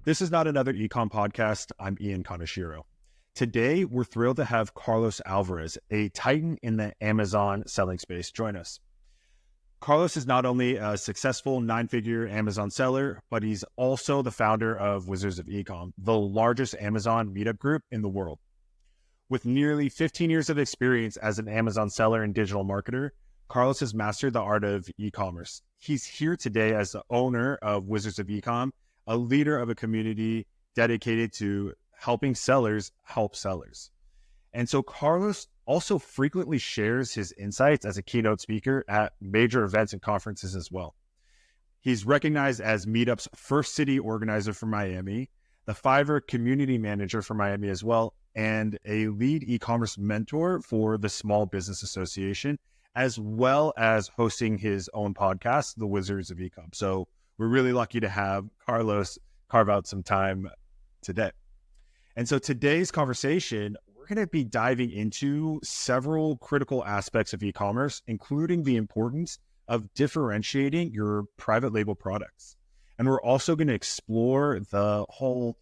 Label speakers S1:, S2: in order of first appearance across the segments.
S1: This is not another ecom podcast. I'm Ian Kaneshiro. Today, we're thrilled to have Carlos Alvarez, a titan in the Amazon selling space, join us. Carlos is not only a successful 9-figure Amazon seller, but he's also the founder of Wizards of Ecom, the largest Amazon meetup group in the world. With nearly 15 years of experience as an Amazon seller and digital marketer, Carlos has mastered the art of e-commerce. He's here today as the owner of Wizards of Ecom, a leader of a community dedicated to helping sellers help sellers. And so Carlos also frequently shares his insights as a keynote speaker at major events and conferences as well. He's recognized as Meetup's first city organizer for Miami, the Fiverr community manager for Miami as well, and a lead e-commerce mentor for the Small Business Association, as well as hosting his own podcast, The Wizards of Ecom. So we're really lucky to have Carlos carve out some time today. And so today's conversation, we're going to be diving into several critical aspects of e-commerce, including the importance of differentiating your private label products. And we're also going to explore the whole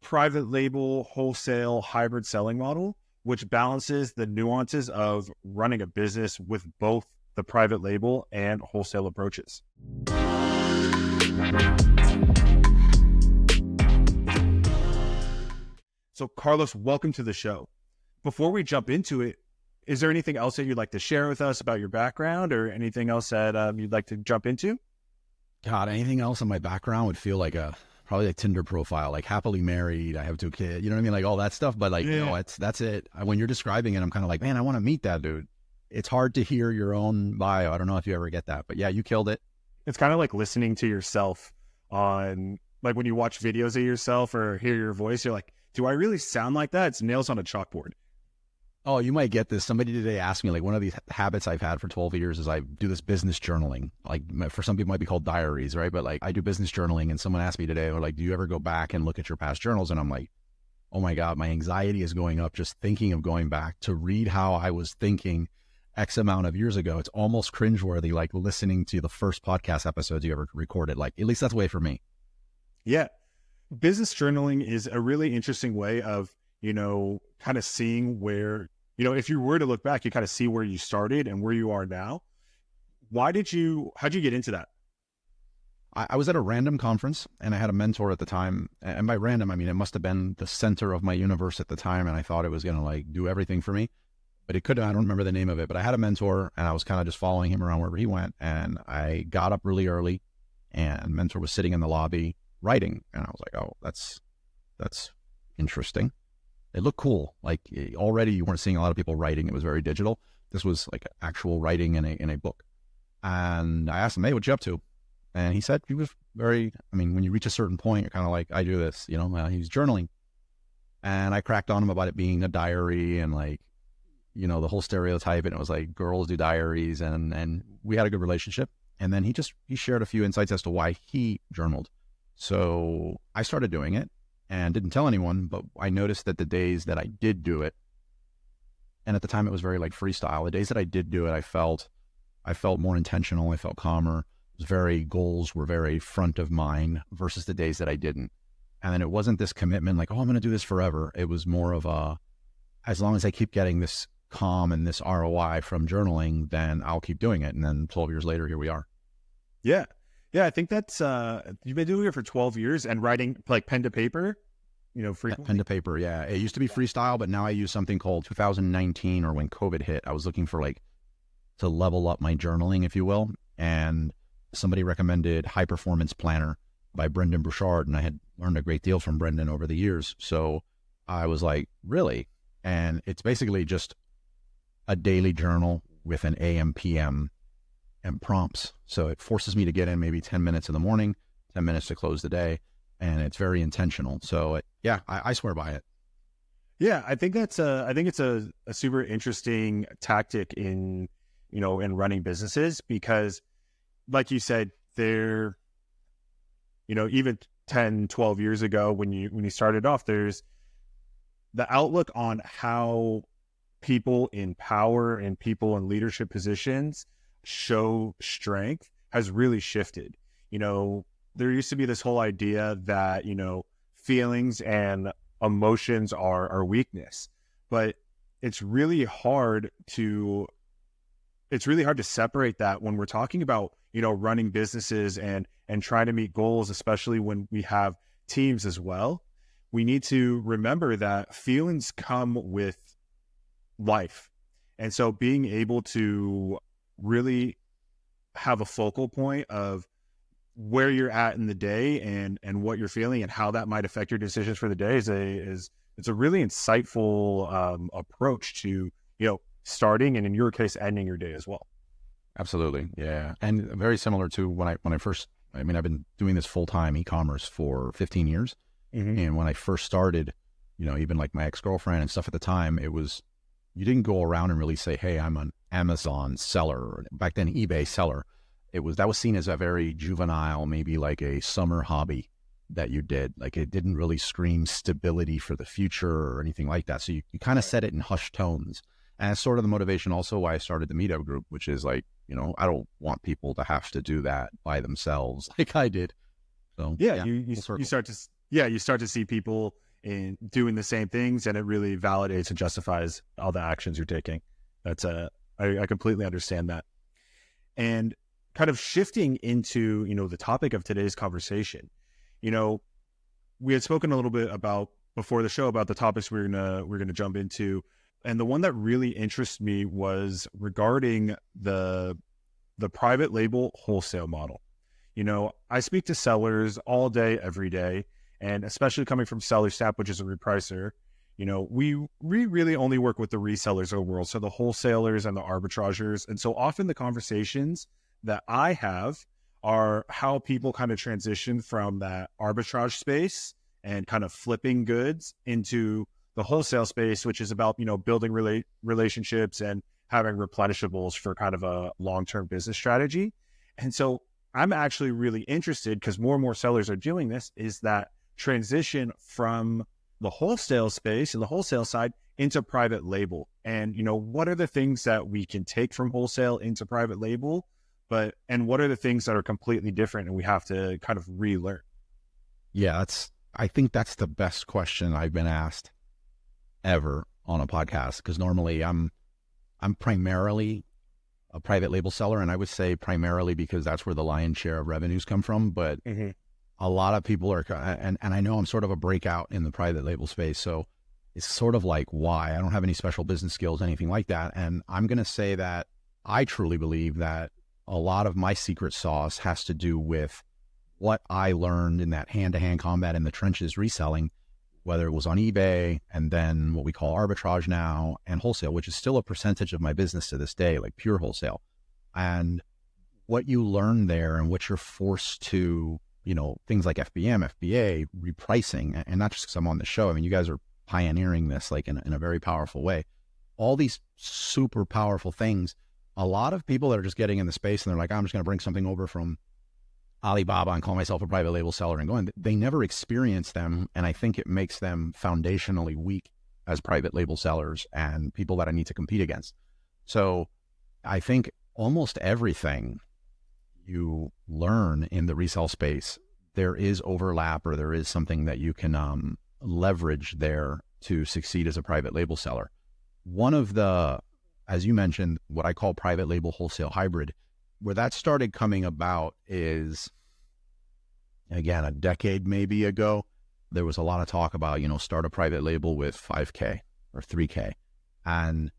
S1: private label, wholesale, hybrid selling model, which balances the nuances of running a business with both the private label and wholesale approaches. So Carlos, welcome to the show. Before we jump into it, is there anything else that you'd like to share with us about your background or anything else that you'd like to jump into?
S2: God, anything else in my background would feel like probably a Tinder profile, like happily married, I have 2 kids, you know what I mean? Like all that stuff, but like,
S1: yeah.
S2: No, that's it. When you're describing it, I'm kind of like, man, I want to meet that dude. It's hard to hear your own bio. I don't know if you ever get that, but yeah, you killed it.
S1: It's kind of like listening to yourself on, like when you watch videos of yourself or hear your voice, you're like, do I really sound like that? It's nails on a chalkboard.
S2: Oh, you might get this. Somebody today asked me, like, one of these habits I've had for 12 years is I do this business journaling. Like, for some people it might be called diaries, right? But like, I do business journaling, and someone asked me today, or like, do you ever go back and look at your past journals? And I'm like, oh my God, my anxiety is going up just thinking of going back to read how I was thinking X amount of years ago. It's almost cringeworthy, like listening to the first podcast episodes you ever recorded. Like, at least that's the way for me.
S1: Yeah. Business journaling is a really interesting way of, kind of seeing where, if you were to look back, you kind of see where you started and where you are now. How'd you get into that?
S2: I was at a random conference and I had a mentor at the time. And by random, I mean, it must have been the center of my universe at the time. And I thought it was going to like do everything for me, but it couldn't. I don't remember the name of it, but I had a mentor and I was kind of just following him around wherever he went. And I got up really early and mentor was sitting in the lobby writing. And I was like, oh, that's interesting. It looked cool. Like already you weren't seeing a lot of people writing. It was very digital. This was like actual writing in a book. And I asked him, hey, what you up to? And he said, he was very, when you reach a certain point, you're kind of like, I do this, he's journaling. And I cracked on him about it being a diary and like, the whole stereotype. And it was like girls do diaries and we had a good relationship. And then he shared a few insights as to why he journaled. So I started doing it and didn't tell anyone, but I noticed that the days that I did do it, and at the time it was very like freestyle, the days that I did do it, I felt more intentional. I felt calmer. Goals were very front of mind versus the days that I didn't. And then it wasn't this commitment like, oh, I'm going to do this forever. It was more of as long as I keep getting this calm and this ROI from journaling, then I'll keep doing it. And then 12 years later, here we are.
S1: Yeah. Yeah, I think that's, you've been doing it for 12 years and writing like pen to paper, frequently.
S2: Pen to paper, yeah. It used to be freestyle, but now I use something called 2019 or when COVID hit. I was looking for to level up my journaling, if you will. And somebody recommended High Performance Planner by Brendan Bouchard. And I had learned a great deal from Brendan over the years. So I was like, really? And it's basically just a daily journal with an AM, PM, and prompts. So it forces me to get in maybe 10 minutes in the morning, 10 minutes to close the day. And it's very intentional. So I swear by it.
S1: Yeah. I think it's a super interesting tactic in running businesses because like you said, even 10, 12 years ago when you started off, there's the outlook on how people in power and people in leadership positions show strength has really shifted. There used to be this whole idea that, feelings and emotions are weakness, but it's really hard to separate that when we're talking about, running businesses and trying to meet goals, especially when we have teams as well. We need to remember that feelings come with life. And so being able to really have a focal point of where you're at in the day and what you're feeling and how that might affect your decisions for the day is it's a really insightful approach to, starting and in your case, ending your day as well.
S2: Absolutely. Yeah. And very similar to when I first, I've been doing this full-time e-commerce for 15 years. Mm-hmm. And when I first started, even like my ex-girlfriend and stuff at the time, it was, you didn't go around and really say, hey, I'm an Amazon seller, or back then eBay seller. That was seen as a very juvenile, maybe like a summer hobby that you did. Like it didn't really scream stability for the future or anything like that. So you kind of said it in hushed tones. And it's sort of the motivation also why I started the meetup group, which is like, I don't want people to have to do that by themselves like I did. So
S1: you start to see people in doing the same things, and it really validates and justifies all the actions you're taking. That's I completely understand that. And kind of shifting into, the topic of today's conversation, we had spoken a little bit about before the show about the topics we're gonna jump into. And the one that really interests me was regarding the private label wholesale model. I speak to sellers all day, every day, and especially coming from SellerSnap, which is a repricer, we really only work with the resellers of the world, so the wholesalers and the arbitrageurs. And so often the conversations that I have are how people kind of transition from that arbitrage space and kind of flipping goods into the wholesale space, which is about, building relationships and having replenishables for kind of a long-term business strategy. And so I'm actually really interested, because more and more sellers are doing this, is that transition from the wholesale space and the wholesale side into private label. And, what are the things that we can take from wholesale into private label, and what are the things that are completely different and we have to kind of relearn?
S2: Yeah, I think that's the best question I've been asked ever on a podcast, because normally I'm primarily a private label seller, and I would say primarily because that's where the lion's share of revenues come from. But a lot of people are, and I know I'm sort of a breakout in the private label space, so it's sort of like, why? I don't have any special business skills, anything like that. And I'm going to say that I truly believe that a lot of my secret sauce has to do with what I learned in that hand-to-hand combat in the trenches reselling, whether it was on eBay and then what we call arbitrage now, and wholesale, which is still a percentage of my business to this day, like pure wholesale. And what you learn there and what you're forced to, things like FBM, FBA, repricing, and not just because I'm on the show. I mean, you guys are pioneering this like in a very powerful way. All these super powerful things. A lot of people that are just getting in the space and they're like, I'm just going to bring something over from Alibaba and call myself a private label seller and going, they never experience them. And I think it makes them foundationally weak as private label sellers and people that I need to compete against. So I think almost everything you learn in the resale space, there is overlap or there is something that you can leverage there to succeed as a private label seller. One of the, as you mentioned, what I call private label wholesale hybrid, where that started coming about is, again, a decade maybe ago, there was a lot of talk about, start a private label with 5K or 3K. And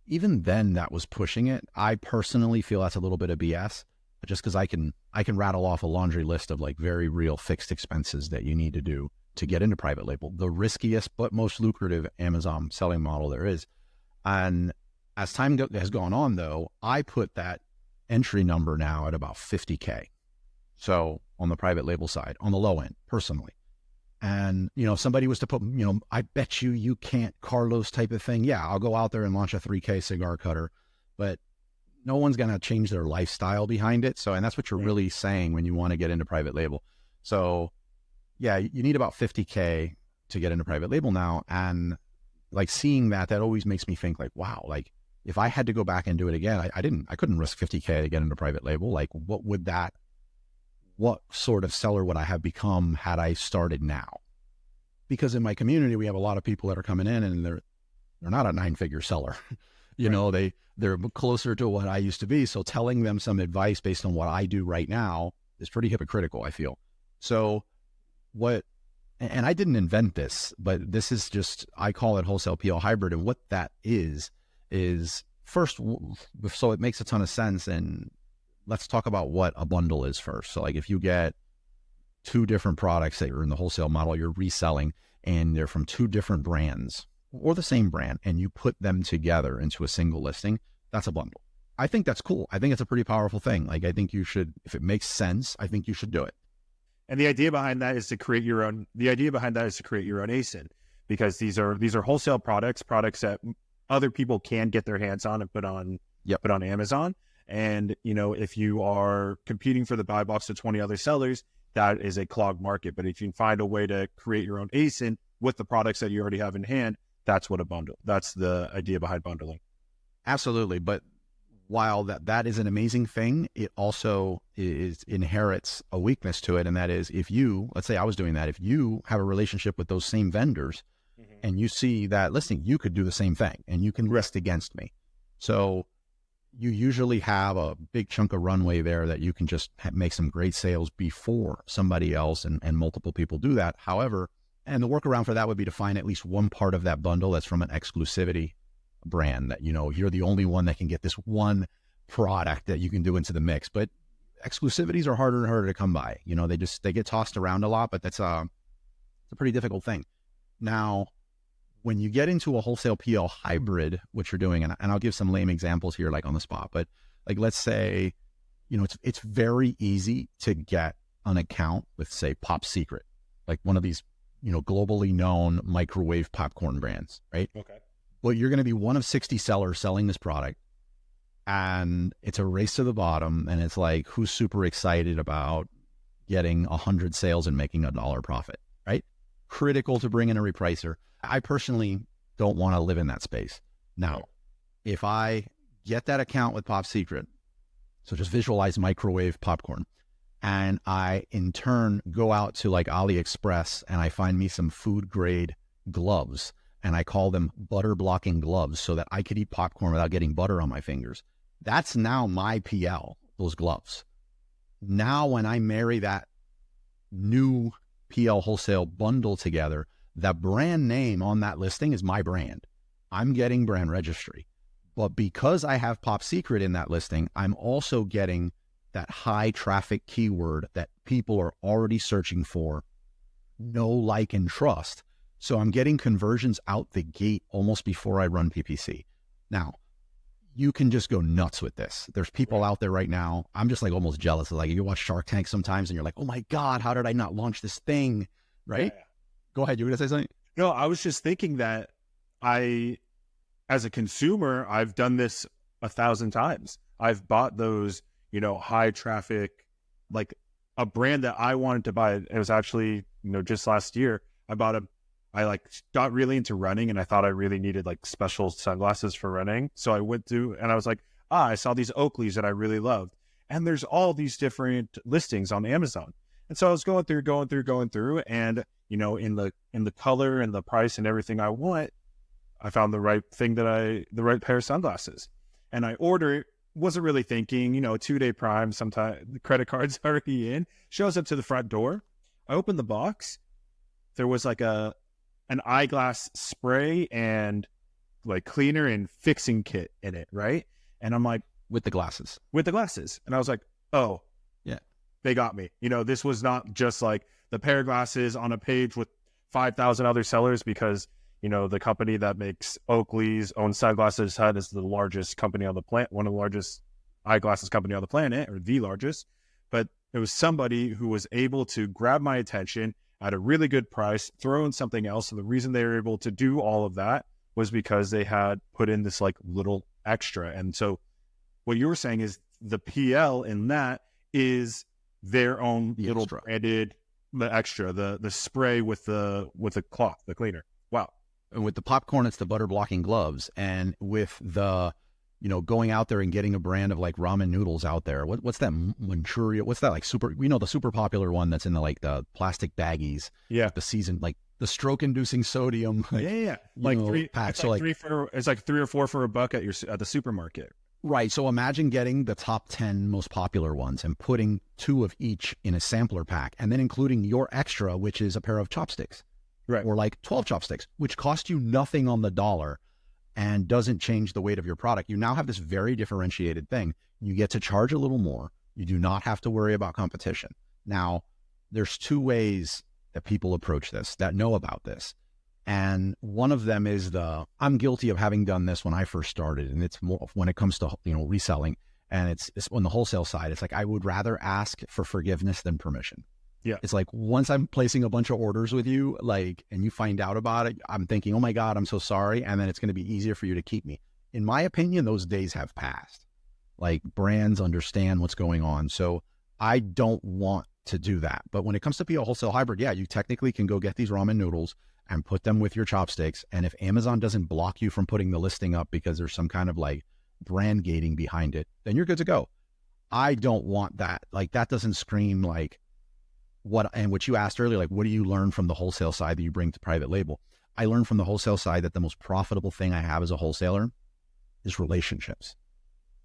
S2: even then that was pushing it. I personally feel that's a little bit of BS, just because I can rattle off a laundry list of like very real fixed expenses that you need to do to get into private label, the riskiest but most lucrative Amazon selling model there is. And as time has gone on, though, I put that entry number now at about 50K. So on the private label side, on the low end, personally. And, if somebody was to put, I bet you can't, Carlos type of thing. Yeah, I'll go out there and launch a 3K cigar cutter, but no one's going to change their lifestyle behind it. So, and that's what you're really saying when you want to get into private label. So yeah, you need about 50K to get into private label now. And like seeing that always makes me think like, wow, like if I had to go back and do it again, I couldn't risk 50K to get into private label. Like what sort of seller would I have become had I started now? Because in my community, we have a lot of people that are coming in and they're not a 9-figure seller. They're closer to what I used to be. So telling them some advice based on what I do right now is pretty hypocritical, I feel. So and I didn't invent this, but this is just, I call it wholesale PL hybrid. And what that is first, so it makes a ton of sense. And let's talk about what a bundle is first. So like if you get 2 different products that you're in the wholesale model, you're reselling, and they're from 2 different brands or the same brand, and you put them together into a single listing, that's a bundle. I think that's cool. I think it's a pretty powerful thing. Like I think you should, if it makes sense, I think you should do it.
S1: And the idea behind that is to create your own. The idea behind that is to create your own ASIN, because these are wholesale products that other people can get their hands on and put on Amazon. And if you are competing for the buy box of 20 other sellers, that is a clogged market. But if you can find a way to create your own ASIN with the products that you already have in hand, that's what a bundle. That's the idea behind bundling.
S2: Absolutely, but while that is an amazing thing, it also inherits a weakness to it. And that is, if you, let's say I was doing that, if you have a relationship with those same vendors and you see that listing, you could do the same thing and you can list against me. So you usually have a big chunk of runway there that you can just make some great sales before somebody else and multiple people do that. However, and the workaround for that would be to find at least one part of that bundle that's from an exclusivity brand that, you're the only one that can get this one product that you can do into the mix. But exclusivities are harder and harder to come by. They get tossed around a lot, but it's a pretty difficult thing. Now, when you get into a wholesale PL hybrid, what you're doing, and I'll give some lame examples here, like on the spot, but like, let's say, it's very easy to get an account with, say, Pop Secret, like one of these, globally known microwave popcorn brands, right? Okay. Well, you're going to be one of 60 sellers selling this product, and it's a race to the bottom. And it's like, who's super excited about getting 100 sales and making $1 profit, right? Critical to bring in a repricer. I personally don't want to live in that space. Now, if I get that account with Pop Secret, so just visualize microwave popcorn, and I in turn go out to like AliExpress and I find me some food grade gloves, and I call them butter blocking gloves so that I could eat popcorn without getting butter on my fingers. That's now my PL, those gloves. Now, when I marry that new PL wholesale bundle together, the brand name on that listing is my brand. I'm getting brand registry. But because I have Pop Secret in that listing, I'm also getting that high traffic keyword that people are already searching for, know, like, and trust. So I'm getting conversions out the gate almost before I run PPC. Now, you can just go nuts with this. There's people out there right now. I'm just like almost jealous of, like, you watch Shark Tank sometimes and you're like, oh my God, how did I not launch this thing? Right? Yeah. Go ahead. You were going to say something?
S1: No, I was just thinking that as a consumer, I've done this 1,000 times. I've bought those, high traffic, like a brand that I wanted to buy. It was actually, just last year, I got really into running, and I thought I really needed like special sunglasses for running. So I went through and I was like, I saw these Oakleys that I really loved. And there's all these different listings on Amazon. And so I was going through, and, in the color and the price and everything I want, I found the right pair of sunglasses. And I ordered, wasn't really thinking, 2-day Prime, sometime the credit card's already in, shows up to the front door. I opened the box. There was like an eyeglass spray and like cleaner and fixing kit in it, right? And I'm like,
S2: with the glasses.
S1: And I was like, oh,
S2: yeah,
S1: they got me. This was not just like the pair of glasses on a page with 5,000 other sellers, because, the company that makes Oakley's owns Sunglasses Hut is the largest company on the planet, one of the largest eyeglasses company on the planet, or the largest. But it was somebody who was able to grab my attention at a really good price, throw in something else. And the reason they were able to do all of that was because they had put in this like little extra. And so what you were saying is the PL in that is their own little branded, the extra, the spray with the cloth, the cleaner. Wow.
S2: And with the popcorn, it's the butter blocking gloves. And with the going out there and getting a brand of like ramen noodles out there. What's that Manchuria? What's that like super, the super popular one that's in the plastic baggies.
S1: Yeah.
S2: The season, like the stroke inducing sodium.
S1: Yeah. Like three
S2: packs.
S1: So like it's like 3 or 4 for a buck at the supermarket.
S2: Right. So imagine getting the top 10 most popular ones and putting 2 of each in a sampler pack, and then including your extra, which is a pair of chopsticks.
S1: Right.
S2: Or like 12 chopsticks, which cost you nothing on the dollar and doesn't change the weight of your product. You now have this very differentiated thing. You get to charge a little more. You do not have to worry about competition. Now, there's 2 ways that people approach this, that know about this. And one of them is I'm guilty of having done this when I first started. And it's more when it comes to, reselling, and it's on the wholesale side. It's like, I would rather ask for forgiveness than permission.
S1: Yeah.
S2: It's like, once I'm placing a bunch of orders with you, and you find out about it, I'm thinking, oh my God, I'm so sorry. And then it's going to be easier for you to keep me. In my opinion, those days have passed. Like, brands understand what's going on. So I don't want to do that. But when it comes to PO wholesale hybrid, yeah, you technically can go get these ramen noodles and put them with your chopsticks. And if Amazon doesn't block you from putting the listing up because there's some kind of like brand gating behind it, then you're good to go. I don't want that. Like, that doesn't scream like what you asked earlier, like, what do you learn from the wholesale side that you bring to private label? I learned from the wholesale side that the most profitable thing I have as a wholesaler is relationships.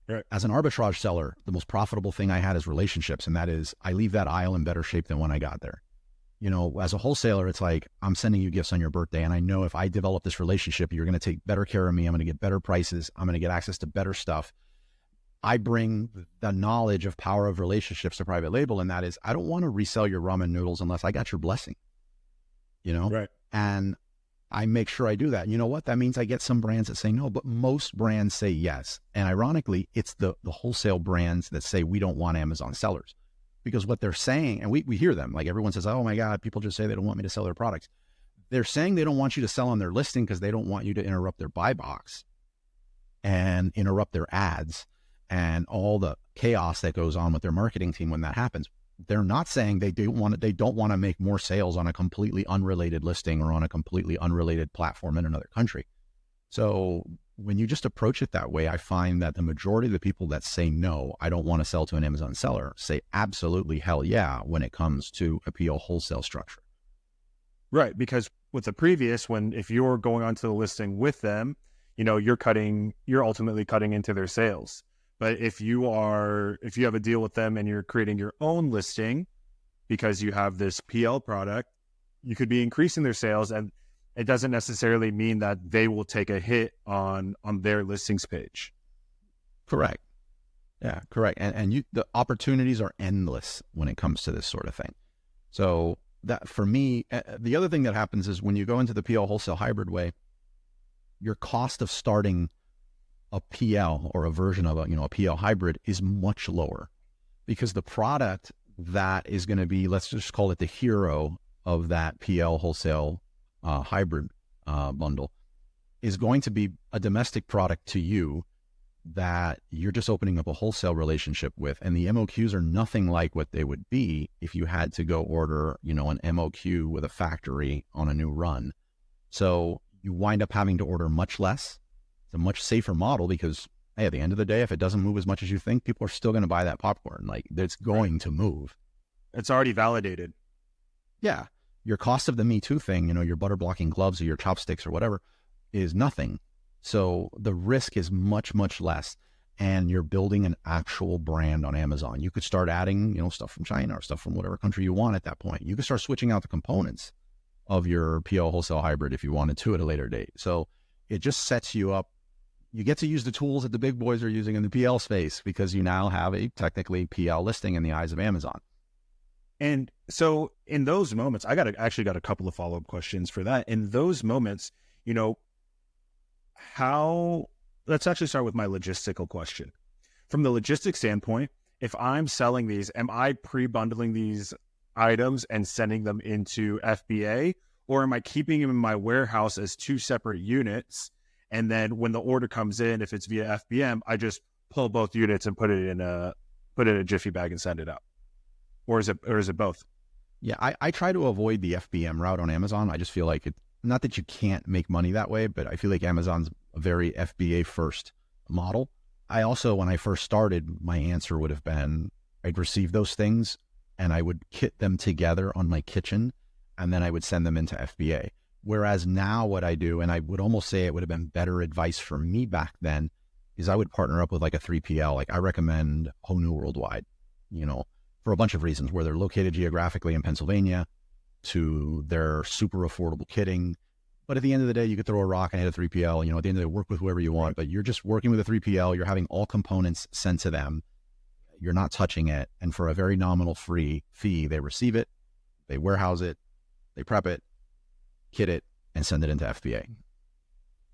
S1: Right.
S2: As an arbitrage seller, the most profitable thing I had is relationships. And that is, I leave that aisle in better shape than when I got there. As a wholesaler, it's like, I'm sending you gifts on your birthday. And I know if I develop this relationship, you're going to take better care of me. I'm going to get better prices. I'm going to get access to better stuff. I bring the knowledge of power of relationships to private label. And that is, I don't want to resell your ramen noodles unless I got your blessing,
S1: Right.
S2: And I make sure I do that. And you know what? That means I get some brands that say no, but most brands say yes. And ironically, it's the wholesale brands that say, we don't want Amazon sellers. Because what they're saying, and we hear them, like everyone says, oh my God, people just say they don't want me to sell their products. They're saying they don't want you to sell on their listing because they don't want you to interrupt their buy box and interrupt their ads and all the chaos that goes on with their marketing team when that happens. They're not saying they don't want to make more sales on a completely unrelated listing or on a completely unrelated platform in another country. So when you just approach it that way, I find that the majority of the people that say no, I don't want to sell to an Amazon seller, say absolutely hell yeah when it comes to a PO wholesale structure.
S1: Right. Because with the previous, if you're going onto the listing with them, you're ultimately cutting into their sales. But if you have a deal with them and you're creating your own listing because you have this PL product, you could be increasing their sales, and it doesn't necessarily mean that they will take a hit on their listings page.
S2: Correct. Yeah, correct. And the opportunities are endless when it comes to this sort of thing. So that, for me, the other thing that happens is when you go into the PL wholesale hybrid way, your cost of starting a PL or a version of a PL hybrid is much lower, because the product that is going to be, let's just call it the hero of that PL wholesale hybrid bundle, is going to be a domestic product to you that you're just opening up a wholesale relationship with. And the MOQs are nothing like what they would be if you had to go order, an MOQ with a factory on a new run. So you wind up having to order much less. It's a much safer model because, hey, at the end of the day, if it doesn't move as much as you think, people are still going to buy that popcorn. Like, it's going to move.
S1: It's already validated.
S2: Yeah. Your cost of the Me Too thing, your butter blocking gloves or your chopsticks or whatever, is nothing. So the risk is much, much less. And you're building an actual brand on Amazon. You could start adding, stuff from China or stuff from whatever country you want at that point. You could start switching out the components of your PO wholesale hybrid if you wanted to at a later date. So it just sets you up. You get to use the tools that the big boys are using in the PL space because you now have a technically PL listing in the eyes of Amazon.
S1: And so in those moments, I got a couple of follow-up questions for that. In those moments, let's actually start with my logistical question. From the logistics standpoint, if I'm selling these, am I pre-bundling these items and sending them into FBA, or am I keeping them in my warehouse as 2 separate units? And then when the order comes in, if it's via FBM, I just pull both units and put it in a Jiffy bag and send it out. Or is it both?
S2: Yeah, I try to avoid the FBM route on Amazon. I just feel like not that you can't make money that way, but I feel like Amazon's a very FBA first model. I also, when I first started, my answer would have been I'd receive those things and I would kit them together on my kitchen, and then I would send them into FBA. Whereas now what I do, and I would almost say it would have been better advice for me back then, is I would partner up with like a 3PL. Like I recommend Whole New Worldwide, for a bunch of reasons, where they're located geographically in Pennsylvania, to their super affordable kitting. But at the end of the day, you could throw a rock and hit a 3PL, at the end of the day, work with whoever you want, but you're just working with a 3PL. You're having all components sent to them. You're not touching it. And for a very nominal fee, they receive it, they warehouse it, they prep it, kit it, and send it into FBA.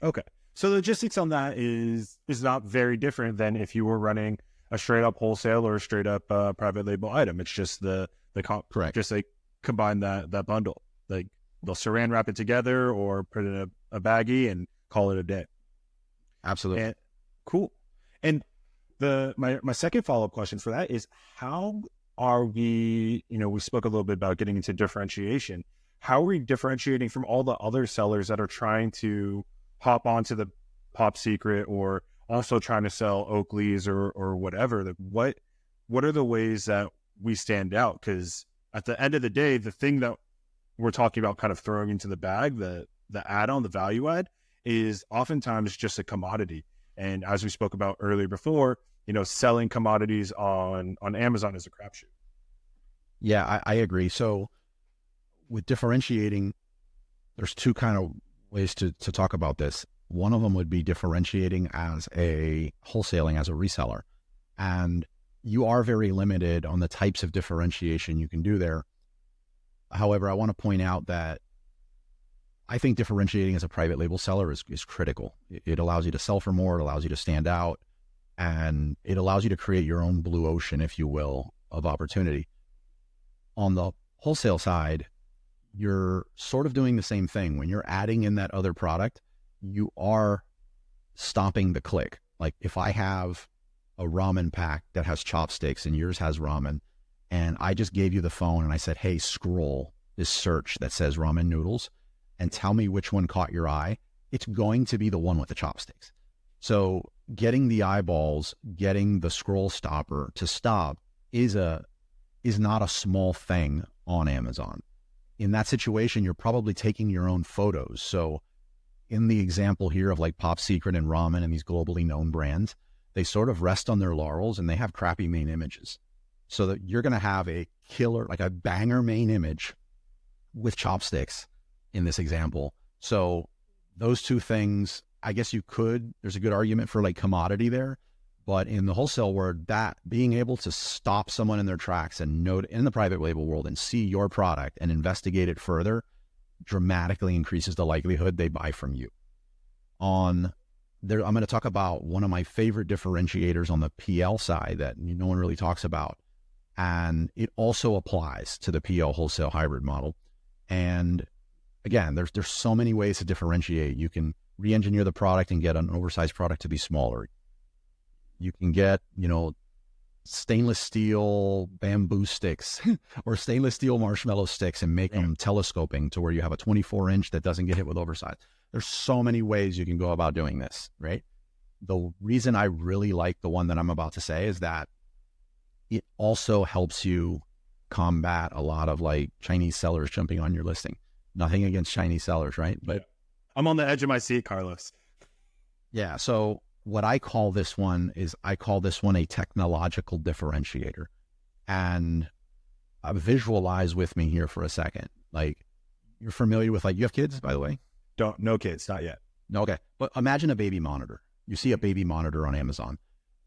S1: Okay. So the logistics on that is not very different than if you were running a straight up wholesale or a straight up private label item. It's just
S2: Correct.
S1: Just like combine that bundle. Like they'll saran wrap it together or put it in a baggie and call it a day.
S2: Absolutely.
S1: And, cool. And my second follow-up question for that is, how are we, we spoke a little bit about getting into differentiation. How are we differentiating from all the other sellers that are trying to hop onto the Pop Secret or also trying to sell Oakley's or whatever? Like what are the ways that we stand out? Because at the end of the day, the thing that we're talking about kind of throwing into the bag, the add-on, the value add, is oftentimes just a commodity. And as we spoke about earlier before, selling commodities on Amazon is a crapshoot.
S2: Yeah, I agree. So with differentiating, there's two kind of ways to talk about this. One of them would be differentiating as wholesaling as a reseller. And you are very limited on the types of differentiation you can do there. However, I want to point out that I think differentiating as a private label seller is critical. It allows you to sell for more, it allows you to stand out, and it allows you to create your own blue ocean, if you will, of opportunity. On the wholesale side, you're sort of doing the same thing. When you're adding in that other product, you are stopping the click. Like if I have a ramen pack that has chopsticks and yours has ramen, and I just gave you the phone and I said, hey, scroll this search that says ramen noodles and tell me which one caught your eye, it's going to be the one with the chopsticks. So getting the eyeballs, getting the scroll stopper to stop is not a small thing on Amazon. In that situation, you're probably taking your own photos. So in the example here of like Pop Secret and ramen and these globally known brands, they sort of rest on their laurels and they have crappy main images. So that you're going to have a killer, like a banger main image with chopsticks in this example. So those two things, I guess there's a good argument for like commodity there, but in the wholesale world, that being able to stop someone in their tracks and note in the private label world and see your product and investigate it further dramatically increases the likelihood they buy from you. I'm going to talk about one of my favorite differentiators on the PL side that no one really talks about. And it also applies to the PL wholesale hybrid model. And again, there's so many ways to differentiate. You can re-engineer the product and get an oversized product to be smaller. You can get, stainless steel bamboo sticks or stainless steel marshmallow sticks and make them telescoping to where you have a 24-inch that doesn't get hit with oversized. There's so many ways you can go about doing this, right? The reason I really like the one that I'm about to say is that it also helps you combat a lot of like Chinese sellers jumping on your listing. Nothing against Chinese sellers, right? But
S1: I'm on the edge of my seat, Carlos.
S2: Yeah. So what I call this one a technological differentiator. And visualize with me here for a second. Like you're familiar with you have kids, by the way?
S1: No kids, not yet.
S2: Okay. But imagine a baby monitor. You see a baby monitor on Amazon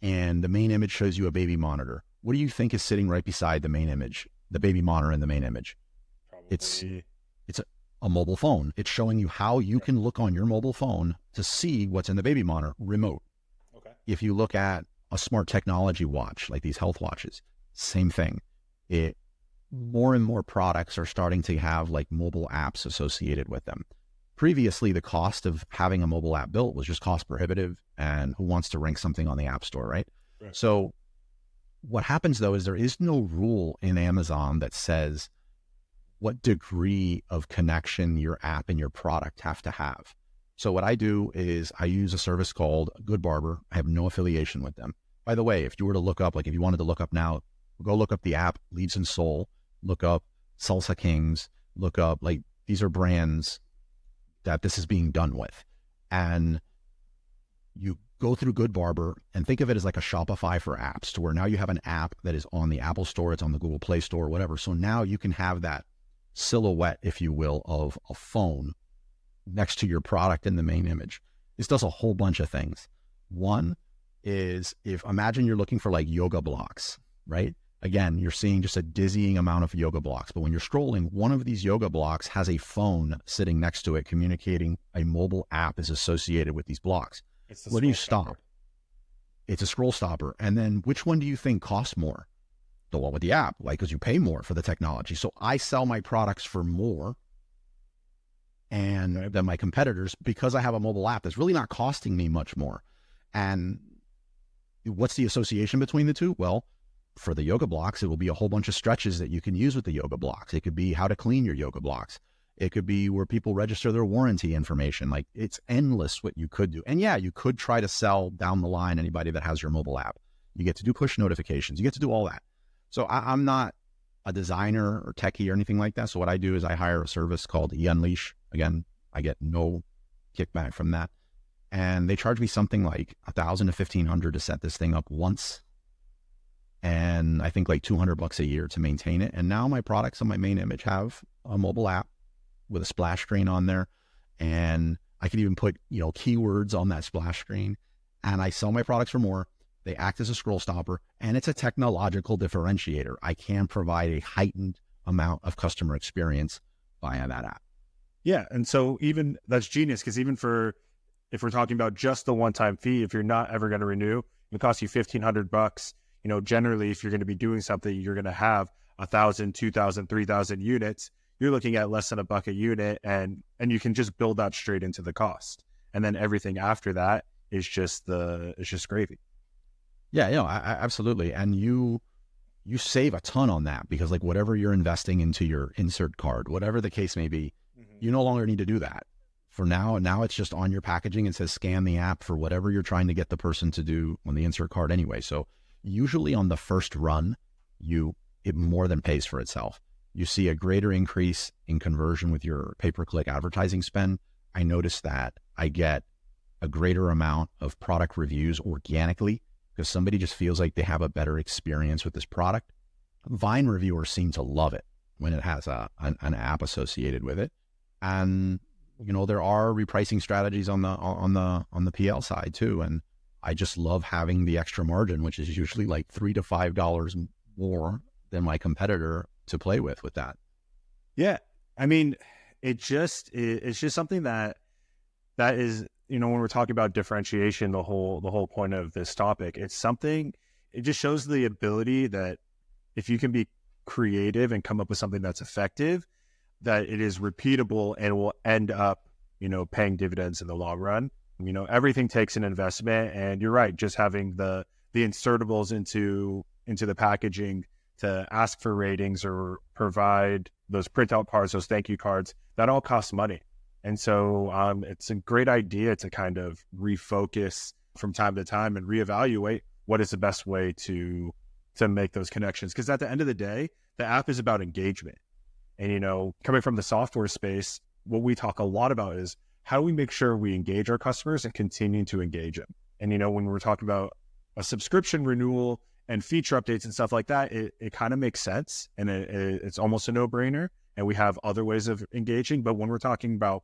S2: and the main image shows you a baby monitor. What do you think is sitting right beside the main image, the baby monitor in the main image?
S1: Probably.
S2: It's a mobile phone. It's showing you how you can look on your mobile phone to see what's in the baby monitor remote.
S1: Okay.
S2: If you look at a smart technology watch, like these health watches, same thing. More and more products are starting to have like mobile apps associated with them. Previously, the cost of having a mobile app built was just cost prohibitive, and who wants to rank something on the app store, right? So what happens though is there is no rule in Amazon that says what degree of connection your app and your product have to have. So what I do is I use a service called Good Barber. I have no affiliation with them. By the way, if you were to look up, like if you wanted to look up now, go look up the app Leads and Soul, look up Salsa Kings, look up, like, these are brands that this is being done with. And you go through Good Barber and think of it as like a Shopify for apps, to where now you have an app that is on the Apple Store, it's on the Google Play Store, whatever. So now you can have that silhouette, if you will, of a phone next to your product in the main image. This does a whole bunch of things. One is, imagine you're looking for like yoga blocks, right? Again, you're seeing just a dizzying amount of yoga blocks, but when you're scrolling, one of these yoga blocks has a phone sitting next to it, communicating a mobile app is associated with these blocks. Where do you stop? It's a scroll stopper. And then which one do you think costs more? The one with the app, like, because you pay more for the technology. So I sell my products for more than my competitors because I have a mobile app that's really not costing me much more. And what's the association between the two? Well, for the yoga blocks, it will be a whole bunch of stretches that you can use with the yoga blocks. It could be how to clean your yoga blocks. It could be where people register their warranty information. Like, it's endless what you could do. And yeah, you could try to sell down the line anybody that has your mobile app. You get to do push notifications. You get to do all that. So I'm not a designer or techie or anything like that. So what I do is I hire a service called eUnleash. Again, I get no kickback from that. And they charge me something like $1,000 to $1,500 to set this thing up once. And I think like $200 a year to maintain it. And now my products on my main image have a mobile app with a splash screen on there. And I can even put, keywords on that splash screen, and I sell my products for more. They act as a scroll stopper, and it's a technological differentiator. I can provide a heightened amount of customer experience via that app.
S1: Yeah. And so even that's genius, because even if we're talking about just the one-time fee, if you're not ever going to renew, it costs you $1,500. Generally, if you're going to be doing something, you're going to have 1,000, 2,000, 3,000 units. You're looking at less than $1 a unit, and you can just build that straight into the cost. And then everything after that is just gravy.
S2: Yeah, absolutely. And you save a ton on that, because like whatever you're investing into your insert card, whatever the case may be, you no longer need to do that. For now it's just on your packaging. It says scan the app for whatever you're trying to get the person to do on the insert card anyway. So usually on the first run, it more than pays for itself. You see a greater increase in conversion with your pay-per-click advertising spend. I noticed that I get a greater amount of product reviews organically because somebody just feels like they have a better experience with this product. Vine reviewers seem to love it when it has an app associated with it. And, there are repricing strategies on the PL side too. And I just love having the extra margin, which is usually like $3 to $5 more than my competitor to play with that.
S1: Yeah. I mean, it's just something that is, when we're talking about differentiation, the whole point of this topic, it just shows the ability that if you can be creative and come up with something that's effective, that it is repeatable and will end up, paying dividends in the long run. Everything takes an investment, and you're right. Just having the insertables into the packaging to ask for ratings or provide those printout cards, those thank you cards, that all costs money. And so it's a great idea to kind of refocus from time to time and reevaluate what is the best way to make those connections. Because at the end of the day, the app is about engagement. And, coming from the software space, what we talk a lot about is how do we make sure we engage our customers and continue to engage them. And, when we're talking about a subscription renewal and feature updates and stuff like that, it kind of makes sense. And it's almost a no-brainer. And we have other ways of engaging. But when we're talking about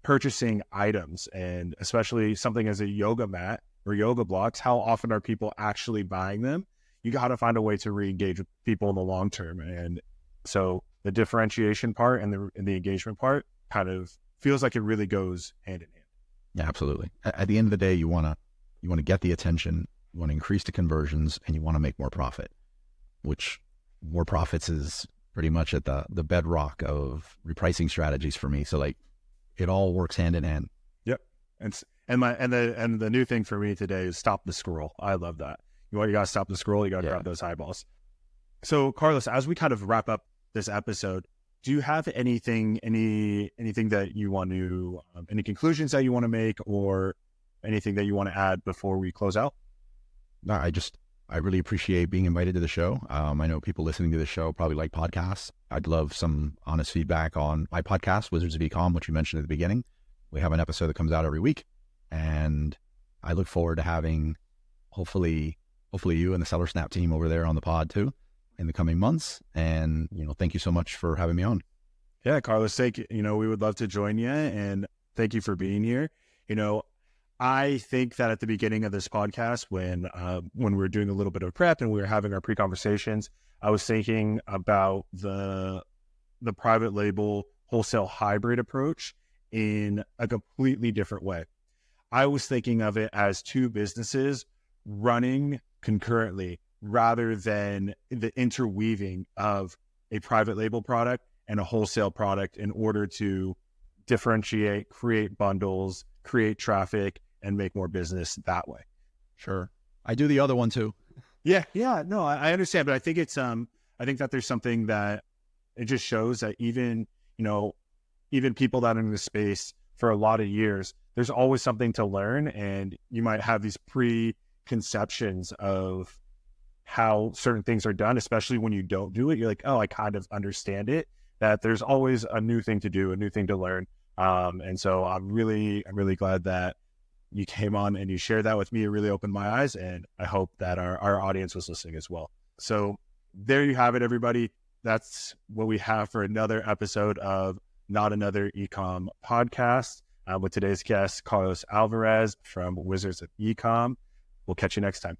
S1: purchasing items, and especially something as a yoga mat or yoga blocks, how often are people actually buying them? You got to find a way to re-engage with people in the long term. And so the differentiation part and the engagement part kind of feels like it really goes hand in hand.
S2: Yeah, absolutely. At the end of the day, you want to get the attention, you want to increase the conversions, and you want to make more profit, which more profits is pretty much at the bedrock of repricing strategies for me. So like it all works hand in hand.
S1: Yep. And the new thing for me today is stop the scroll. I love that. You got to stop the scroll. You got to grab those eyeballs. So Carlos, as we kind of wrap up this episode, do you have anything that you want to, any conclusions that you want to make, or anything that you want to add before we close out?
S2: No, I really appreciate being invited to the show. I know people listening to the show probably like podcasts. I'd love some honest feedback on my podcast, Wizards of Ecom, which you mentioned at the beginning. We have an episode that comes out every week, and I look forward to having hopefully you and the Seller Snap team over there on the pod too in the coming months. And, thank you so much for having me on.
S1: Yeah, Carlos, we would love to join you, and thank you for being here. I think that at the beginning of this podcast, when we were doing a little bit of prep and we were having our pre-conversations, I was thinking about the private label wholesale hybrid approach in a completely different way. I was thinking of it as two businesses running concurrently rather than the interweaving of a private label product and a wholesale product in order to differentiate, create bundles, create traffic, and make more business that way.
S2: Sure. I do the other one too.
S1: Yeah. No, I understand, but I think I think that there's something that it just shows that even people that are in the space for a lot of years, there's always something to learn, and you might have these preconceptions of how certain things are done, especially when you don't do it. You're like, oh, I kind of understand it, that there's always a new thing to do, a new thing to learn. And so I'm really glad that you came on and you shared that with me. It really opened my eyes, and I hope that our audience was listening as well. So there you have it, everybody. That's what we have for another episode of Not Another Ecom Podcast with today's guest, Carlos Alvarez from Wizards of Ecom. We'll catch you next time.